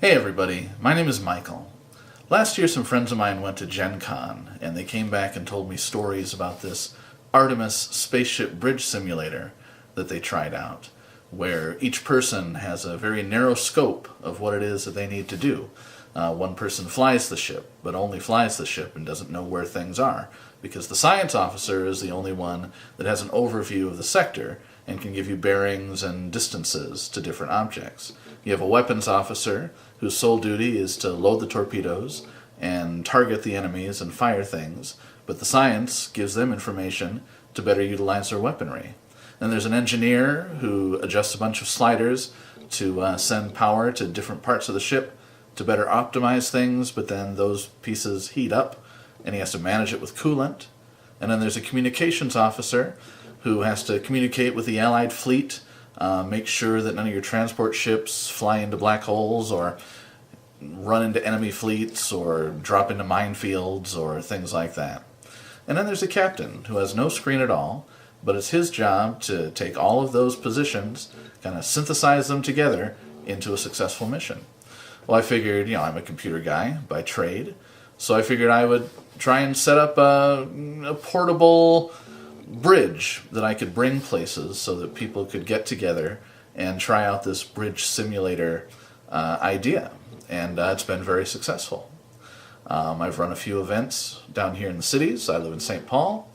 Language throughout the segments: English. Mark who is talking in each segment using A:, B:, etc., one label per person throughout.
A: Hey everybody, my name is Michael. Last year some friends of mine went to Gen Con and they came back and told me stories about this Artemis spaceship bridge simulator that they tried out, where each person has a very narrow scope of what it is that they need to do. One person flies the ship, but only flies the ship and doesn't know where things are, because the science officer is the only one that has an overview of the sector and can give you bearings and distances to different objects. You have a weapons officer whose sole duty is to load the torpedoes and target the enemies and fire things, but the science gives them information to better utilize their weaponry. Then there's an engineer who adjusts a bunch of sliders to send power to different parts of the ship to better optimize things, but then those pieces heat up and he has to manage it with coolant. And then there's a communications officer who has to communicate with the Allied fleet, make sure that none of your transport ships fly into black holes or run into enemy fleets or drop into minefields or things like that. And then there's a captain who has no screen at all, but it's his job to take all of those positions, kind of synthesize them together into a successful mission. Well, I figured, I'm a computer guy by trade, so I figured I would try and set up a portable bridge that I could bring places so that people could get together and try out this bridge simulator idea. And it's been very successful. I've run a few events down here in the cities. I live in St. Paul.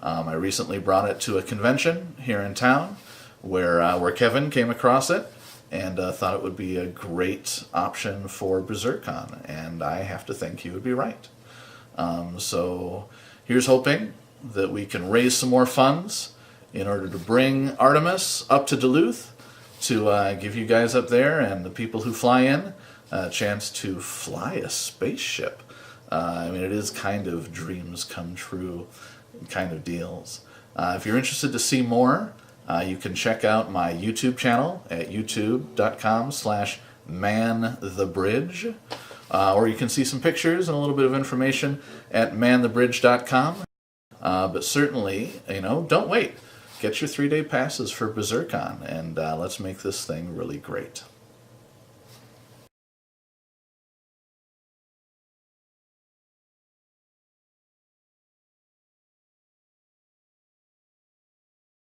A: I recently brought it to a convention here in town where Kevin came across it and thought it would be a great option for Berserkon, and I have to think he would be right. So here's hoping that we can raise some more funds in order to bring Artemis up to Duluth to give you guys up there and the people who fly in a chance to fly a spaceship. It is kind of dreams come true kind of deals. If you're interested to see more, you can check out my YouTube channel at youtube.com/manthebridge, or you can see some pictures and a little bit of information at manthebridge.com. But certainly, don't wait. Get your 3-day passes for Berserkon, and let's make this thing really great.